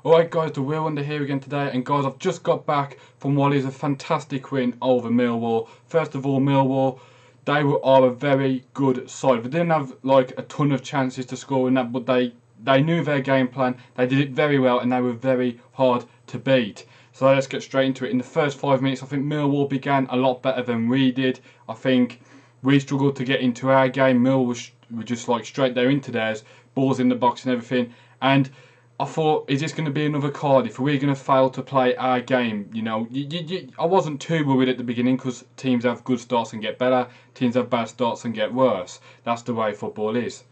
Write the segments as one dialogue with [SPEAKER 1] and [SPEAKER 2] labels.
[SPEAKER 1] Alright guys, the Wheel Under here again today, and guys, I've just got back from what is a fantastic win over Millwall. First of all, Millwall, are a very good side. They didn't have like a ton of chances to score in that, but they knew their game plan, they did it very well, and they were very hard to beat. So let's get straight into it. In the first 5 minutes, I think Millwall began a lot better than we did. I think we struggled to get into our game. Millwall were just like straight there into theirs, balls in the box and everything. And I thought, is this going to be another Cardiff? Are we going to fail to play our game? You know, I wasn't too worried at the beginning because teams have good starts and get better. Teams have bad starts and get worse. That's the way football is.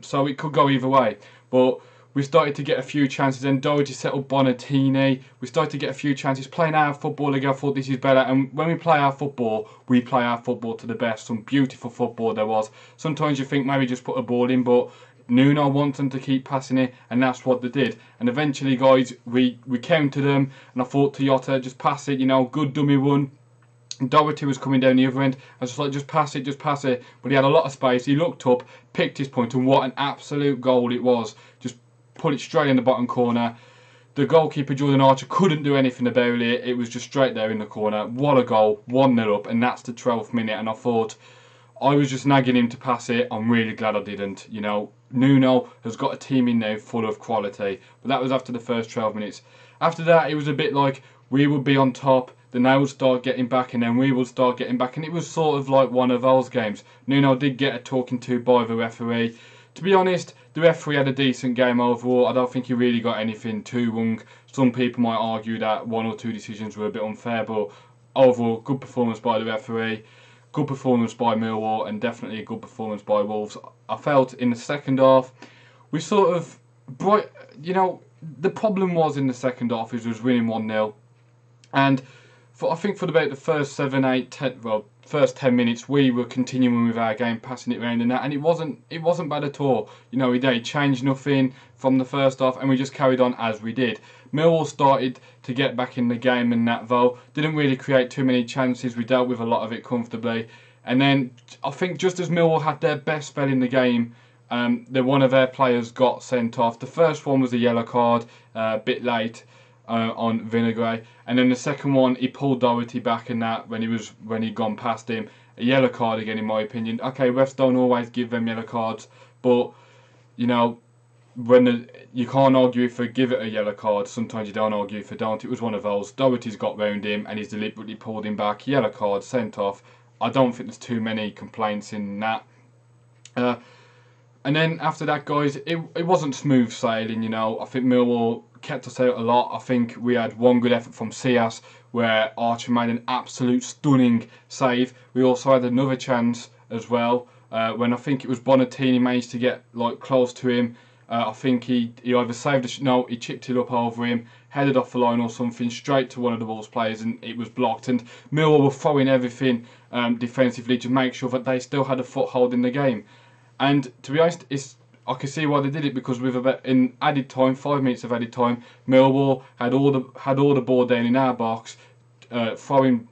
[SPEAKER 1] So it could go either way. But we started to get a few chances. Then Doherty settled Bonatini. We started to get a few chances. Playing our football again, I thought this is better. And when we play our football to the best. Some beautiful football there was. Sometimes you think maybe just put a ball in, but Nuno wants them to keep passing it, and that's what they did. And eventually, guys, we countered them, and I thought Toyota, just pass it, you know, good dummy run. And Doherty was coming down the other end. I was just like, just pass it, just pass it. But he had a lot of space. He looked up, picked his point, and what an absolute goal it was. Just put it straight in the bottom corner. The goalkeeper, Jordan Archer, couldn't do anything about it. It was just straight there in the corner. What a goal, 1-0 up, and that's the 12th minute. And I thought, I was just nagging him to pass it. I'm really glad I didn't. You know, Nuno has got a team in there full of quality. But that was after the first 12 minutes. After that, it was a bit like we would be on top, then they would start getting back, and then we would start getting back. And it was sort of like one of those games. Nuno did get a talking to by the referee. To be honest, the referee had a decent game overall. I don't think he really got anything too wrong. Some people might argue that one or two decisions were a bit unfair, but overall, good performance by the referee. Good performance by Millwall, and definitely a good performance by Wolves. I felt in the second half, we sort of, you know, the problem was in the second half is we was winning 1-0. And I think for about the first 7, 8, 10, well, first 10 minutes, we were continuing with our game, passing it around and that, and it wasn't bad at all. You know, we changed nothing from the first half, and we just carried on as we did. Millwall started to get back in the game and that, though. Didn't really create too many chances. We dealt with a lot of it comfortably. And then I think just as Millwall had their best spell in the game, one of their players got sent off. The first one was a yellow card, a bit late on Vinagre, and then the second one he pulled Doherty back in that when he'd gone past him. A yellow card again, in my opinion. Okay, refs don't always give them yellow cards, but you know, you can't argue if they give it a yellow card. Sometimes you don't argue if they don't. It was one of those. Doherty's got round him and he's deliberately pulled him back. Yellow card, sent off. I don't think there's too many complaints in that. And then after that, guys, it wasn't smooth sailing, you know. I think Millwall kept us out a lot. I think we had one good effort from Cias where Archer made an absolute stunning save. We also had another chance as well when I think it was Bonatini managed to get like close to him. I think he either saved he chipped it up over him, headed off the line or something, straight to one of the Wolves players, and it was blocked. And Millwall were throwing everything defensively to make sure that they still had a foothold in the game. And to be honest, I can see why they did it, because with in added time, 5 minutes of added time, Millwall had all the ball down in our box, throwing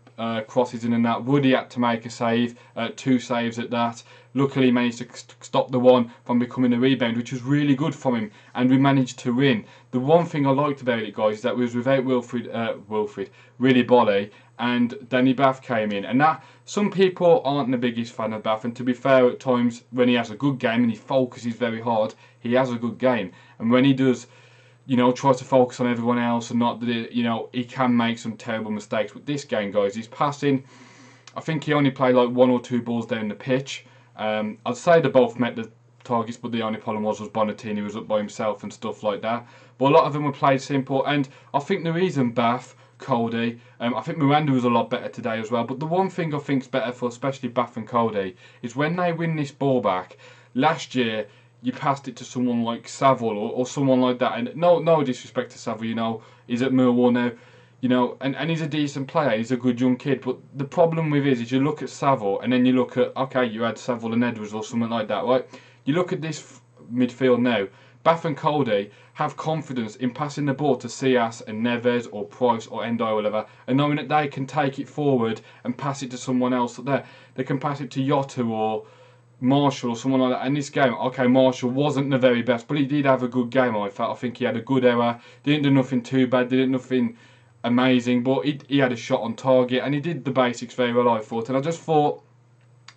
[SPEAKER 1] crosses in and that. Woody had to make a save, 2 saves at that. Luckily, he managed to stop the one from becoming a rebound, which was really good from him, and we managed to win. The one thing I liked about it, guys, is that we was without Willy Bolly, and Danny Bath came in, and that some people aren't the biggest fan of Bath, and to be fair, at times when he has a good game and he focuses very hard, he has a good game, and when he does, you know, tries to focus on everyone else and not, you know, he can make some terrible mistakes. But this game, guys, he's passing. I think he only played like 1 or 2 balls down the pitch. I'd say they both met the targets, but the only problem was Bonatini was up by himself and stuff like that. But a lot of them were played simple, and I think the reason Bath, Cody, I think Miranda was a lot better today as well. But the one thing I think's better for especially Bath and Cody is when they win this ball back. Last year, you passed it to someone like Saville or someone like that, and no disrespect to Saville, you know, he's at Millwall now, you know, and he's a decent player, he's a good young kid, but the problem with it is you look at Saville and then you look at, okay, you had Saville and Edwards or something like that, right? You look at this midfield now, Bath and Cody have confidence in passing the ball to Cias and Neves or Price or Endo or whatever, and knowing that they can take it forward and pass it to someone else there. They can pass it to Yota or Marshall or someone like that. In this game, okay, Marshall wasn't the very best, but he did have a good game, I felt. I think he had a good error. Didn't do nothing too bad, didn't nothing amazing, but he had a shot on target, and he did the basics very well, I thought. And I just thought,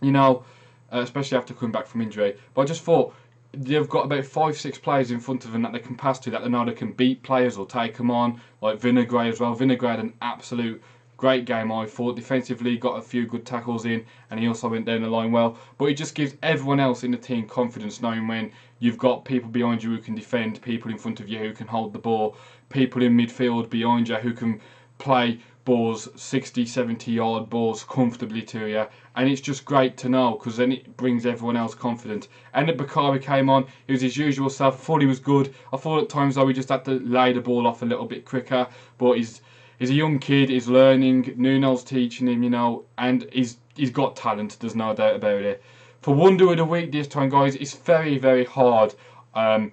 [SPEAKER 1] you know, especially after coming back from injury, but I just thought they've got about 5-6 players in front of them that they can pass to, that they know they can beat players or take them on, like Vinogray as well. Vinogray had an absolute great game, I thought. Defensively, got a few good tackles in, and he also went down the line well. But it just gives everyone else in the team confidence, knowing when you've got people behind you who can defend, people in front of you who can hold the ball, people in midfield behind you who can play balls, 60, 70 yard balls comfortably to you. And it's just great to know, because then it brings everyone else confident. And then Bakari came on, he was his usual self. I thought he was good. I thought at times though he just had to lay the ball off a little bit quicker, but he's a young kid, he's learning, Nuno's teaching him, you know, and he's got talent, there's no doubt about it. For Wonder of the Week this time, guys, it's very, very hard. I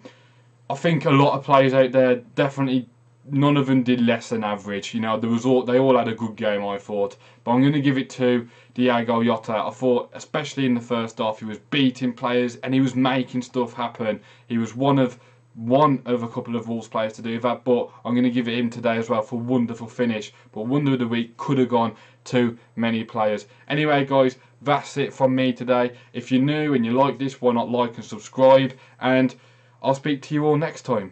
[SPEAKER 1] think a lot of players out there, definitely none of them did less than average. You know, they all had a good game, I thought. But I'm going to give it to Diogo Jota. I thought, especially in the first half, he was beating players and he was making stuff happen. He was one of a couple of Wolves players to do that, but I'm going to give it him today as well for a wonderful finish. But Wonder of the Week could have gone to many players. Anyway, guys, that's it from me today. If you're new and you like this, why not like and subscribe? And I'll speak to you all next time.